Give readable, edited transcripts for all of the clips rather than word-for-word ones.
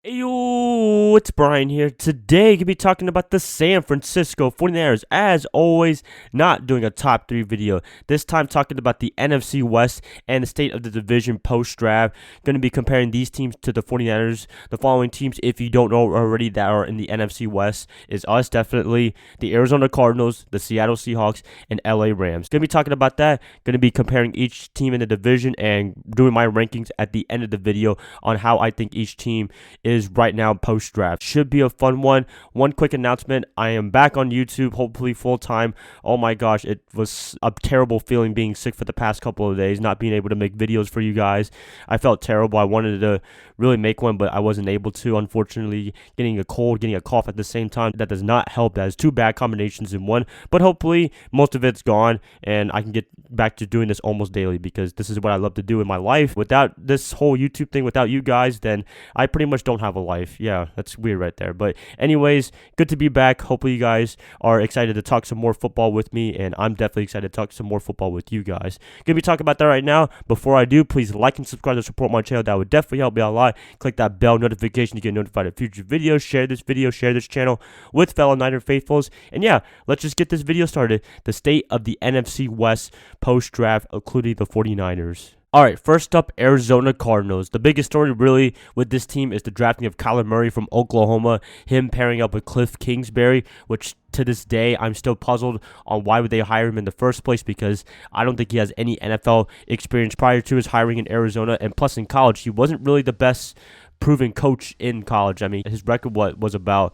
Yo, it's Brian here. Today, I'm going to be talking about the San Francisco 49ers. As always, not doing a top 3 video. This time, talking about the NFC West and the state of the division post-draft. Going to be comparing these teams to the 49ers. The following teams, if you don't know already, that are in the NFC West is us, definitely. The Arizona Cardinals, the Seattle Seahawks, and LA Rams. Going to be talking about that. Going to be comparing each team in the division and doing my rankings at the end of the video on how I think each team is right now post-draft. Should be a fun one. One quick announcement. I am back on YouTube, hopefully full-time. Oh my gosh, it was a terrible feeling being sick for the past couple of days, not being able to make videos for you guys. I felt terrible. I wanted to really make one, but I wasn't able to. Unfortunately, getting a cold, getting a cough at the same time, that does not help. That is two bad combinations in one. But hopefully, most of it's gone, and I can get back to doing this almost daily because this is what I love to do in my life. Without this whole YouTube thing, without you guys, then I pretty much don't have a life. Yeah, that's weird right there. But anyways, good to be back. Hopefully you guys are excited to talk some more football with me, and I'm definitely excited to talk some more football with you guys. Gonna be talking about that right now. Before I do, please like and subscribe to support my channel. That would definitely help me out a lot. Click that bell notification to get notified of future videos. Share this video, share this channel with fellow Niner faithfuls. And yeah, let's just get this video started. The state of the NFC West post-draft, including the 49ers. All right, first up, Arizona Cardinals. The biggest story really with this team is the drafting of Kyler Murray from Oklahoma, him pairing up with Cliff Kingsbury, which to this day I'm still puzzled on why would they hire him in the first place, because I don't think he has any NFL experience prior to his hiring in Arizona, and plus in college he wasn't really the best proven coach in college. I mean, his record was about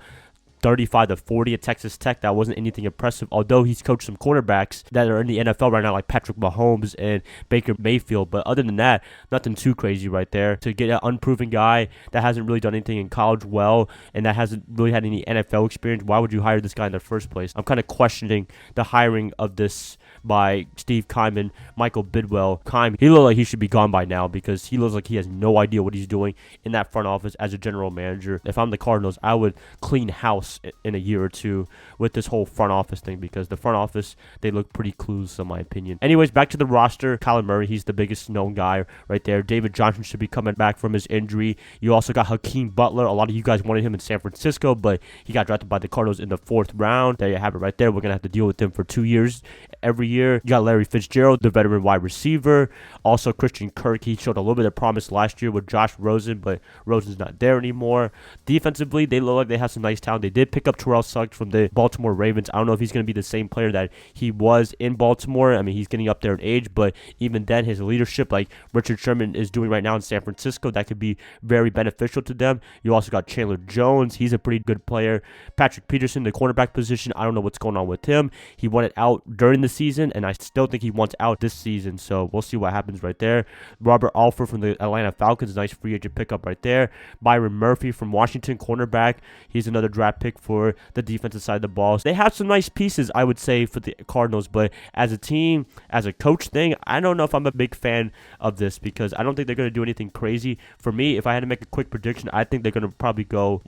35-40 at Texas Tech. That wasn't anything impressive, although he's coached some quarterbacks that are in the NFL right now, like Patrick Mahomes and Baker Mayfield. But other than that, nothing too crazy right there. To get an unproven guy that hasn't really done anything in college well and that hasn't really had any NFL experience, why would you hire this guy in the first place? I'm kind of questioning the hiring of this by Steve Keim and Michael Bidwell. Keim, he looks like he should be gone by now because he looks like he has no idea what he's doing in that front office as a general manager. If I'm the Cardinals, I would clean house in a year or two with this whole front office thing, because the front office, they look pretty clueless in my opinion. Anyways, back to the roster. Kyler Murray, he's the biggest known guy right there. David Johnson should be coming back from his injury. You also got Hakeem Butler. A lot of you guys wanted him in San Francisco, but he got drafted by the Cardinals in the 4th round. There you have it right there. We're going to have to deal with him for 2 years every year. You got Larry Fitzgerald, the veteran wide receiver. Also Christian Kirk. He showed a little bit of promise last year with Josh Rosen, but Rosen's not there anymore. Defensively, they look like they have some nice talent. They did pick up Terrell Suggs from the Baltimore Ravens. I don't know if he's going to be the same player that he was in Baltimore. I mean, he's getting up there in age, but even then, his leadership, like Richard Sherman is doing right now in San Francisco, that could be very beneficial to them. You also got Chandler Jones. He's a pretty good player. Patrick Peterson, the cornerback position, I don't know what's going on with him. He wanted out during the season, and I still think he wants out this season, so we'll see what happens right there. Robert Alford from the Atlanta Falcons, nice free agent pickup right there. Byron Murphy from Washington, cornerback. He's another draft pick for the defensive side of the ball. So they have some nice pieces, I would say, for the Cardinals, but as a team, as a coach thing, I don't know if I'm a big fan of this, because I don't think they're going to do anything crazy. For me, if I had to make a quick prediction, I think they're going to probably go,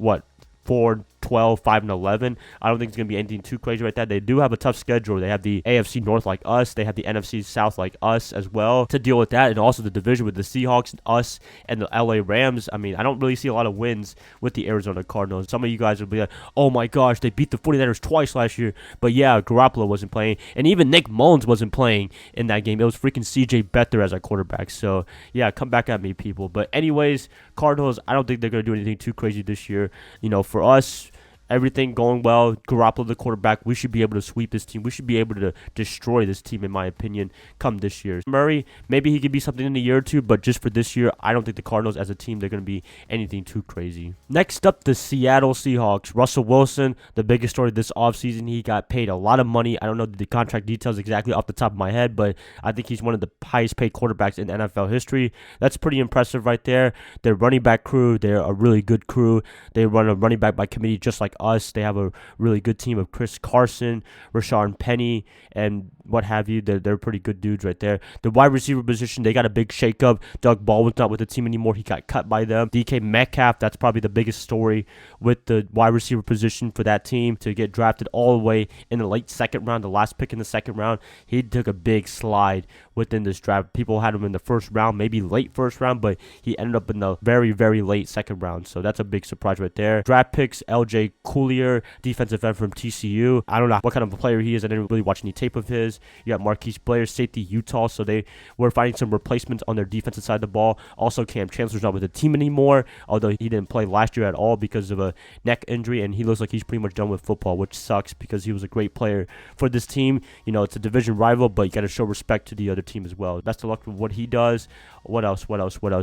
4-12, 5-11. I don't think it's going to be anything too crazy right there. They do have a tough schedule. They have the AFC North like us. They have the NFC South like us as well to deal with that, and also the division with the Seahawks, us, and the LA Rams. I mean, I don't really see a lot of wins with the Arizona Cardinals. Some of you guys will be like, oh my gosh, they beat the 49ers twice last year. But yeah, Garoppolo wasn't playing, and even Nick Mullins wasn't playing in that game. It was freaking CJ Beathard as our quarterback. So yeah, come back at me, people. But anyways, Cardinals, I don't think they're going to do anything too crazy this year. You know, for us, everything going well. Garoppolo, the quarterback, we should be able to sweep this team. We should be able to destroy this team, in my opinion, come this year. Murray, maybe he could be something in a year or two, but just for this year, I don't think the Cardinals as a team, they're going to be anything too crazy. Next up, the Seattle Seahawks. Russell Wilson, the biggest story this offseason. He got paid a lot of money. I don't know the contract details exactly off the top of my head, but I think he's one of the highest paid quarterbacks in NFL history. That's pretty impressive right there. Their running back crew, they're a really good crew. They run a running back by committee just like like us. They have a really good team of Chris Carson, Rashawn Penny, and what have you. They're pretty good dudes right there. The wide receiver position, they got a big shakeup. Doug Baldwin's not with the team anymore. He got cut by them. DK Metcalf, that's probably the biggest story with the wide receiver position for that team, to get drafted all the way in the late second round, the last pick in the second round. He took a big slide within this draft. People had him in the first round, maybe late first round, but he ended up in the very, very late second round. So that's a big surprise right there. Draft picks, LJ Collier, defensive end from TCU. I don't know what kind of a player he is. I didn't really watch any tape of his. You got Marquise Blair, safety, Utah. So they were finding some replacements on their defensive side of the ball. Also, Cam Chancellor's not with the team anymore, although he didn't play last year at all because of a neck injury, and he looks like he's pretty much done with football, which sucks because he was a great player for this team. You know, it's a division rival, but you got to show respect to the other team as well. Best of luck with what he does. What else?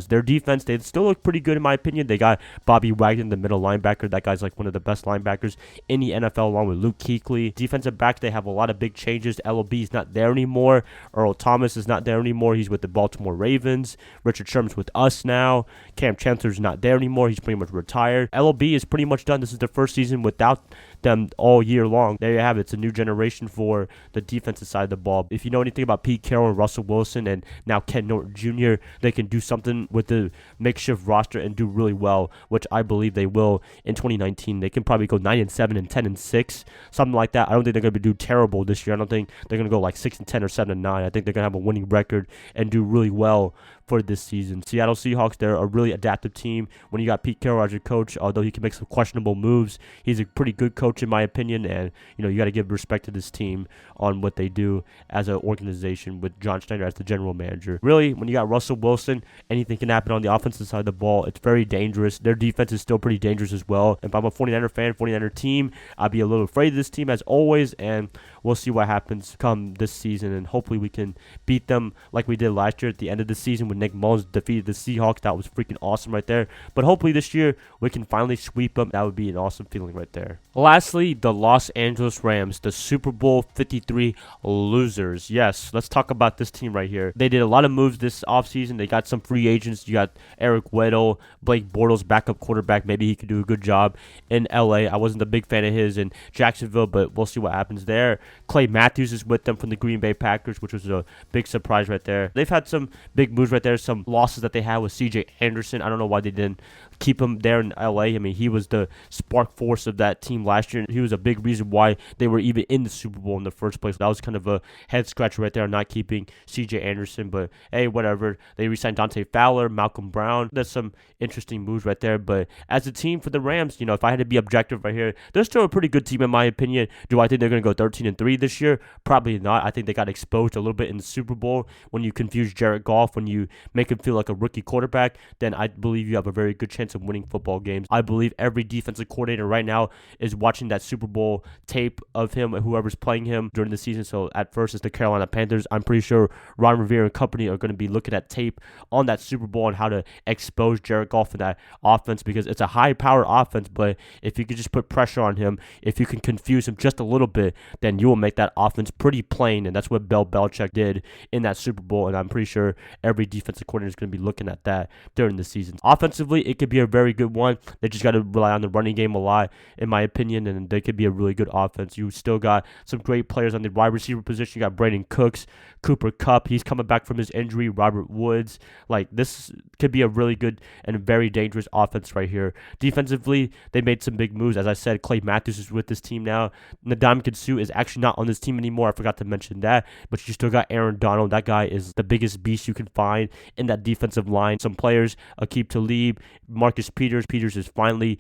Their defense, they still look pretty good in my opinion. They got Bobby Wagner, the middle linebacker. That guy's like one of the best linebackers in the NFL, along with Luke Kuechly. Defensive back, they have a lot of big changes. LOB's not there anymore. Earl Thomas is not there anymore. He's with the Baltimore Ravens. Richard Sherman's with us now. Cam Chancellor's not there anymore. He's pretty much retired. LOB is pretty much done. This is their first season without them all year long. There you have it. It's a new generation for the defensive side of the ball. If you know anything about Pete Carroll and Russell Wilson and now Ken Norton Jr., they can do something with the makeshift roster and do really well, which I believe they will in 2019. They can probably go 9-7 and 10-6, something like that. I don't think they're going to do terrible this year. I don't think they're going to go like 6-10 or 7-9. I think they're going to have a winning record and do really well for this season. Seattle Seahawks, they're a really adaptive team. When you got Pete Carroll as your coach, although he can make some questionable moves, he's a pretty good coach in my opinion, and you know, you got to give respect to this team on what they do as an organization with John Schneider as the general manager. Really, when you got Russell Wilson, anything can happen on the offensive side of the ball. It's very dangerous. Their defense is still pretty dangerous as well. If I'm a 49er fan, 49er team, I'd be a little afraid of this team as always, and we'll see what happens come this season, and hopefully we can beat them like we did last year at the end of the season when Nick Mullins defeated the Seahawks. That was freaking awesome right there. But hopefully this year we can finally sweep them. That would be an awesome feeling right there. Lastly, the Los Angeles Rams, the Super Bowl 53 losers. Yes, let's talk about this team right here. They did a lot of moves this offseason. They got some free agents. You got Eric Weddle, Blake Bortles, backup quarterback. Maybe he could do a good job in LA. I wasn't a big fan of his in Jacksonville, but we'll see what happens there. Clay Matthews is with them from the Green Bay Packers, which was a big surprise right there. They've had some big moves right there, some losses that they had with CJ Anderson. I don't know why they didn't keep him there in LA. I mean, he was the spark force of that team last year. He was a big reason why they were even in the Super Bowl in the first place. That was kind of a head scratcher right there, not keeping CJ Anderson. But hey, whatever. They re-signed Dante Fowler, Malcolm Brown. There's some interesting moves right there. But as a team for the Rams, you know, if I had to be objective right here, they're still a pretty good team in my opinion. Do I think they're going to go 13-3 this year? Probably not. I think they got exposed a little bit in the Super Bowl when you confuse Jared Goff, when you make him feel like a rookie quarterback. Then I believe you have a very good chance of winning football games. I believe every defensive coordinator right now is watching that Super Bowl tape of him, whoever's playing him during the season. So at first it's the Carolina Panthers. I'm pretty sure Ron Rivera and company are going to be looking at tape on that Super Bowl and how to expose Jared Goff in that offense, because it's a high-powered offense, but if you could just put pressure on him, if you can confuse him just a little bit, then you will make that offense pretty plain, and that's what Bill Belichick did in that Super Bowl, and I'm pretty sure every defensive coordinator is going to be looking at that during the season. Offensively, it could be a very good one. They just got to rely on the running game a lot, in my opinion, and they could be a really good offense. You still got some great players on the wide receiver position. You got Brandon Cooks, Cooper Kupp. He's coming back from his injury. Robert Woods. Like, this could be a really good and very dangerous offense right here. Defensively, they made some big moves. As I said, Clay Matthews is with this team now. Ndamukong Suh is actually not on this team anymore. I forgot to mention that. But you still got Aaron Donald. That guy is the biggest beast you can find in that defensive line. Some players, Aqib Talib, Marcus Peters. Peters is finally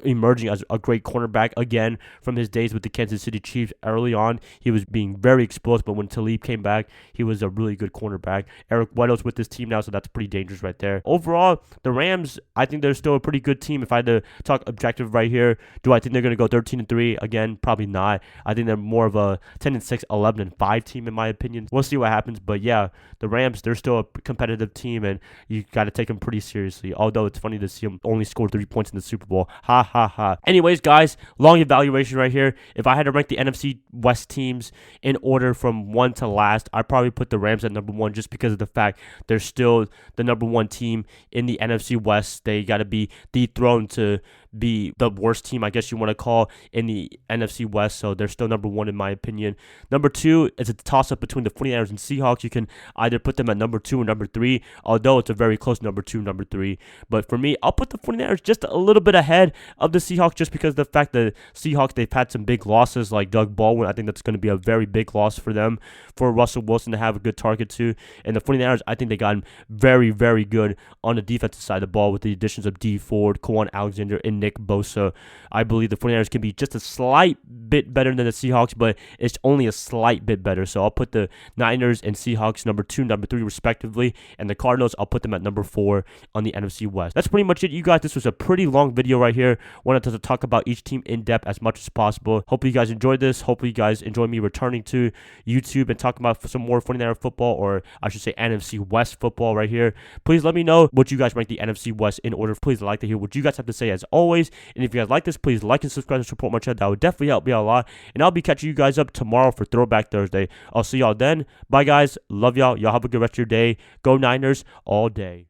emerging as a great cornerback again from his days with the Kansas City Chiefs. Early on, he was being very explosive, but when Talib came back, he was a really good cornerback. Eric Weddle's with this team now, so that's pretty dangerous right there. Overall, the Rams, I think they're still a pretty good team. If I had to talk objective right here, do I think they're going to go 13-3? Again, probably not. I think they're more of a 10-6, 11-5 team in my opinion. We'll see what happens, but yeah, the Rams, they're still a competitive team, and you got to take them pretty seriously. Although it's funny to see them only score 3 points in the Super Bowl. Ha ha ha. Anyways, guys, long evaluation right here. If I had to rank the NFC West teams in order from 1 to last, I'd probably put the Rams at number 1 just because of the fact they're still the number 1 team in the NFC West. They got to be dethroned to be the worst team, I guess you want to call, in the NFC West. So they're still number 1 in my opinion. Number 2 is a toss-up between the 49ers and Seahawks. You can either put them at number 2 or number 3, although it's a very close number 2, number 3. But for me, I'll put the 49ers just a little bit ahead of the Seahawks just because of the fact that Seahawks, they've had some big losses like Doug Baldwin. I think that's going to be a very big loss for them, for Russell Wilson to have a good target too. And the 49ers, I think they got very, very good on the defensive side of the ball with the additions of D Ford, Kwan Alexander, and Nick Bosa. I believe the 49ers can be just a slight bit better than the Seahawks, but it's only a slight bit better. So I'll put the Niners and Seahawks number 2, number 3 respectively, and the Cardinals, I'll put them at number 4 on the NFC West. That's pretty much it, you guys. This was a pretty long video right here. Wanted to talk about each team in depth as much as possible. Hopefully you guys enjoyed this. Hopefully you guys enjoy me returning to YouTube and talking about some more 49er football, or I should say NFC West football right here. Please let me know what you guys rank the NFC West in order. Please like to hear what you guys have to say as always. And if you guys like this, please like and subscribe and support my channel. That would definitely help me out a lot. And I'll be catching you guys up tomorrow for Throwback Thursday. I'll see y'all then. Bye guys. Love y'all. Y'all have a good rest of your day. Go Niners all day.